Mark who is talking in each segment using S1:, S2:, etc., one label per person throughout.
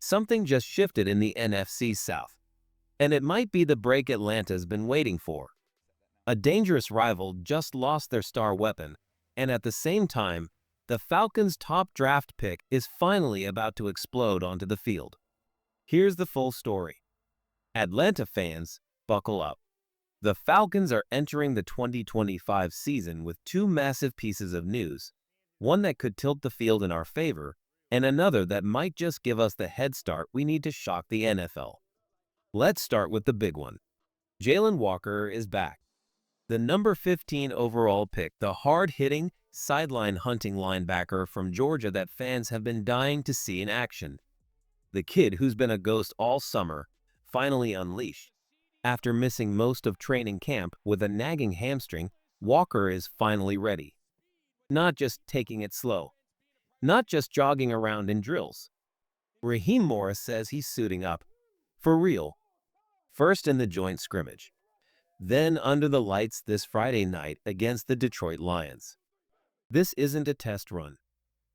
S1: Something just shifted in the NFC South, and it might be the break Atlanta's been waiting for. A dangerous rival just lost their star weapon, and at the same time, the Falcons' top draft pick is finally about to explode onto the field. Here's the full story. Atlanta fans, buckle up. The Falcons are entering the 2025 season with two massive pieces of news, one that could tilt the field in our favor, and another that might just give us the head start we need to shock the NFL. Let's start with the big one. Jaylen Walker is back. The number 15 overall pick, the hard-hitting, sideline-hunting linebacker from Georgia that fans have been dying to see in action. The kid who's been a ghost all summer, finally unleashed. After missing most of training camp with a nagging hamstring, Walker is finally ready. Not just taking it slow. Not just jogging around in drills. Raheem Morris says he's suiting up. For real. First in the joint scrimmage. Then under the lights this Friday night against the Detroit Lions. This isn't a test run.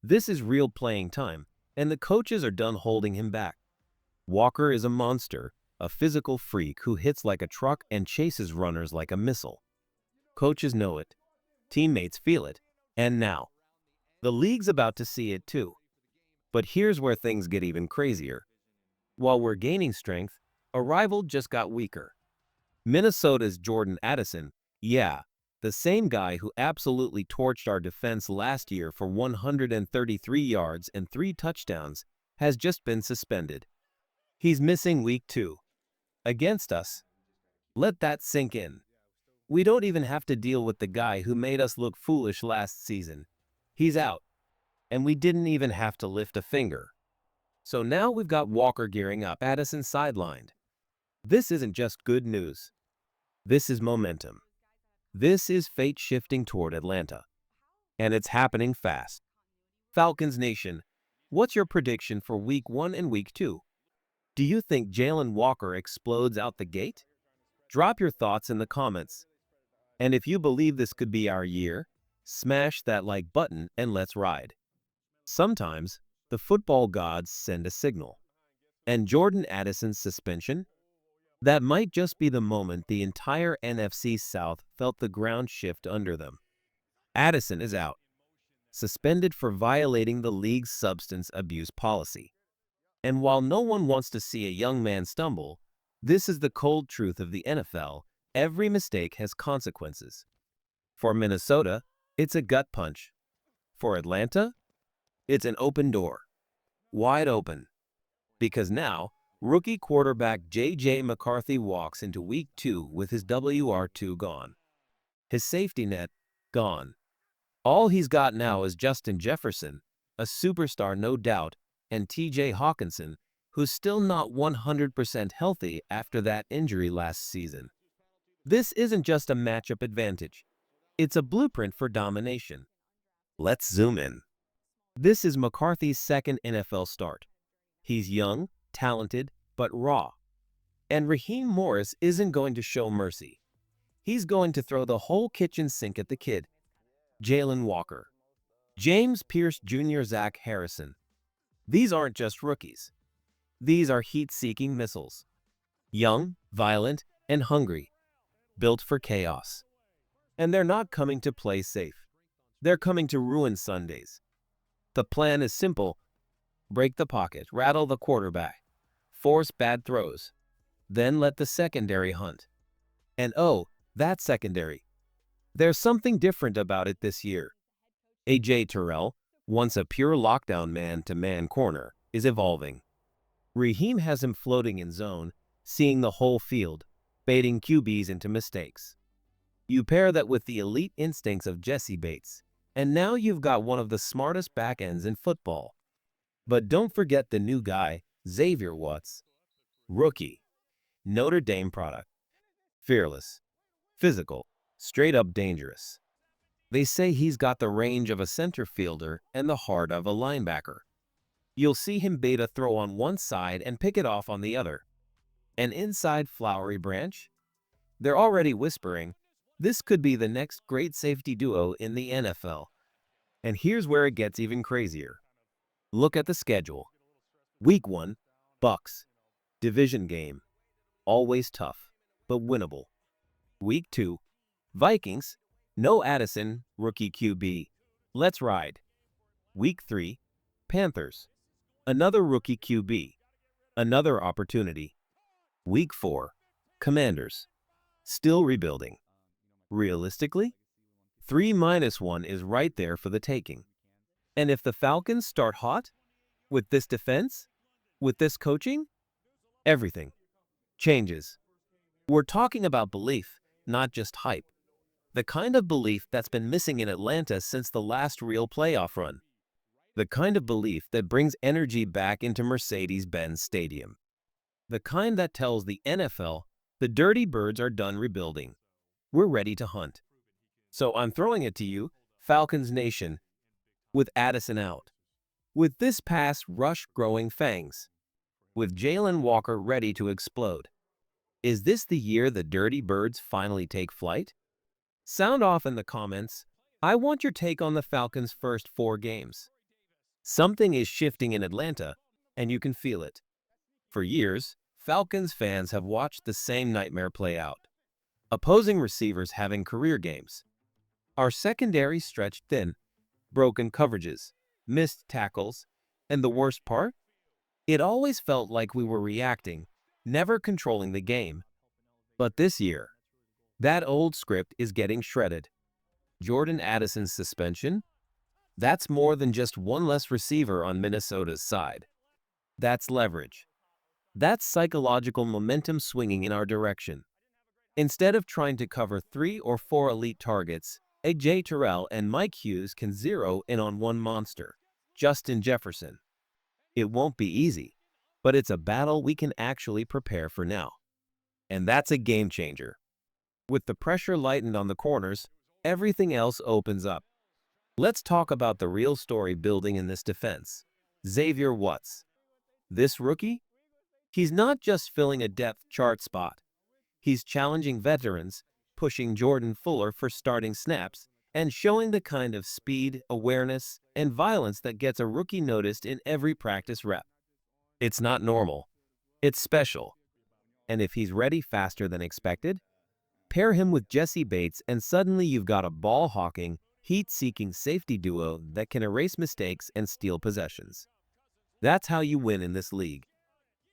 S1: This is real playing time, and the coaches are done holding him back. Walker is a monster, a physical freak who hits like a truck and chases runners like a missile. Coaches know it. Teammates feel it. And now, the league's about to see it too. But here's where things get even crazier. While we're gaining strength, a rival just got weaker. Minnesota's Jordan Addison, yeah, the same guy who absolutely torched our defense last year for 133 yards and 3 touchdowns, has just been suspended. He's missing week 2. Against us. Let that sink in. We don't even have to deal with the guy who made us look foolish last season. He's out. And we didn't even have to lift a finger. So now we've got Walker gearing up, Addison sidelined. This isn't just good news. This is momentum. This is fate shifting toward Atlanta. And it's happening fast. Falcons Nation, what's your prediction for week 1 and week 2? Do you think Jaylen Walker explodes out the gate? Drop your thoughts in the comments. And if you believe this could be our year, smash that like button and let's ride. Sometimes, the football gods send a signal. And Jordan Addison's suspension? That might just be the moment the entire NFC South felt the ground shift under them. Addison is out, suspended for violating the league's substance abuse policy. And while no one wants to see a young man stumble, this is the cold truth of the NFL. Every mistake has consequences. For Minnesota, it's a gut punch. For Atlanta, it's an open door. Wide open. Because now, rookie quarterback J.J. McCarthy walks into week 2 with his WR2 gone. His safety net, gone. All he's got now is Justin Jefferson, a superstar no doubt, and T.J. Hawkinson, who's still not 100% healthy after that injury last season. This isn't just a matchup advantage. It's a blueprint for domination. Let's zoom in. This is McCarthy's second NFL start. He's young, talented, but raw. And Raheem Morris isn't going to show mercy. He's going to throw the whole kitchen sink at the kid. Jaylen Walker, James Pierce Jr., Zach Harrison. These aren't just rookies. These are heat-seeking missiles. Young, violent, and hungry. Built for chaos. And they're not coming to play safe. They're coming to ruin Sundays. The plan is simple. Break the pocket, rattle the quarterback, force bad throws, then let the secondary hunt. And oh, that secondary. There's something different about it this year. A.J. Terrell, once a pure lockdown man-to-man corner, is evolving. Raheem has him floating in zone, seeing the whole field, baiting QBs into mistakes. You pair that with the elite instincts of Jesse Bates, and now you've got one of the smartest back ends in football. But don't forget the new guy, Xavier. Rookie. Notre Dame product. Fearless. Physical. Straight up dangerous. They say he's got the range of a center fielder and the heart of a linebacker. You'll see him bait a throw on one side and pick it off on the other. An inside flowery branch? They're already whispering, this could be the next great safety duo in the NFL. And here's where it gets even crazier. Look at the schedule. Week 1, Bucks. Division game. Always tough, but winnable. Week 2. Vikings. No Addison, rookie QB. Let's ride. Week 3. Panthers. Another rookie QB. Another opportunity. Week 4. Commanders. Still rebuilding. Realistically, 3-1 is right there for the taking. And if the Falcons start hot, with this defense, with this coaching, everything changes. We're talking about belief, not just hype. The kind of belief that's been missing in Atlanta since the last real playoff run. The kind of belief that brings energy back into Mercedes-Benz Stadium. The kind that tells the NFL, the Dirty Birds are done rebuilding. We're ready to hunt. So I'm throwing it to you, Falcons Nation, with Addison out. With this pass rush growing fangs. With Jaylen Walker ready to explode. Is this the year the Dirty Birds finally take flight? Sound off in the comments. I want your take on the Falcons' first 4 games. Something is shifting in Atlanta, and you can feel it. For years, Falcons fans have watched the same nightmare play out. Opposing receivers having career games. Our secondary stretched thin, broken coverages, missed tackles, and the worst part? It always felt like we were reacting, never controlling the game. But this year, that old script is getting shredded. Jordan Addison's suspension? That's more than just one less receiver on Minnesota's side. That's leverage. That's psychological momentum swinging in our direction. Instead of trying to cover 3 or 4 elite targets, A.J. Terrell and Mike Hughes can zero in on one monster, Justin Jefferson. It won't be easy, but it's a battle we can actually prepare for now. And that's a game changer. With the pressure lightened on the corners, everything else opens up. Let's talk about the real story building in this defense. Xavier Woods. This rookie? He's not just filling a depth chart spot. He's challenging veterans, pushing Jordan Fuller for starting snaps, and showing the kind of speed, awareness, and violence that gets a rookie noticed in every practice rep. It's not normal. It's special. And if he's ready faster than expected, pair him with Jesse Bates and suddenly you've got a ball-hawking, heat-seeking safety duo that can erase mistakes and steal possessions. That's how you win in this league.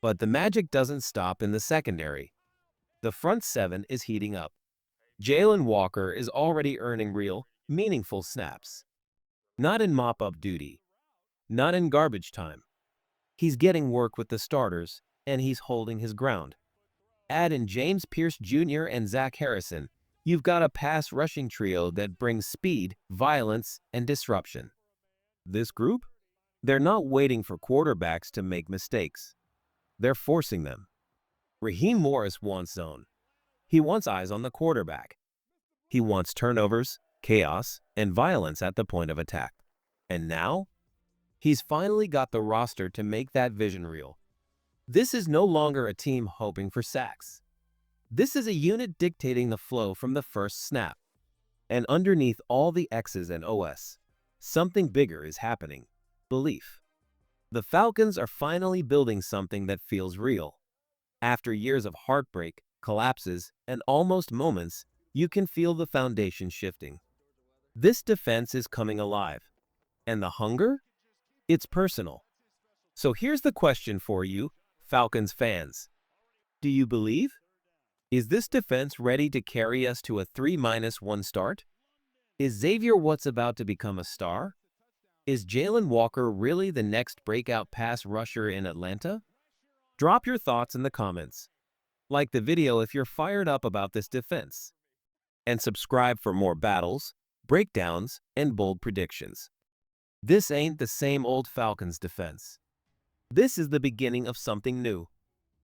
S1: But the magic doesn't stop in the secondary. The front 7 is heating up. Jaylen Walker is already earning real, meaningful snaps. Not in mop-up duty. Not in garbage time. He's getting work with the starters, and he's holding his ground. Add in James Pierce Jr. and Zach Harrison, you've got a pass-rushing trio that brings speed, violence, and disruption. This group? They're not waiting for quarterbacks to make mistakes. They're forcing them. Raheem Morris wants zone. He wants eyes on the quarterback. He wants turnovers, chaos, and violence at the point of attack. And now, he's finally got the roster to make that vision real. This is no longer a team hoping for sacks. This is a unit dictating the flow from the first snap. And underneath all the X's and O's, something bigger is happening. Belief. The Falcons are finally building something that feels real. After years of heartbreak, collapses, and almost moments, you can feel the foundation shifting. This defense is coming alive. And the hunger? It's personal. So here's the question for you, Falcons fans. Do you believe? Is this defense ready to carry us to a 3-1 start? Is Xavier Woods about to become a star? Is Jaylen Walker really the next breakout pass rusher in Atlanta? Drop your thoughts in the comments. Like the video if you're fired up about this defense. And subscribe for more battles, breakdowns, and bold predictions. This ain't the same old Falcons defense. This is the beginning of something new.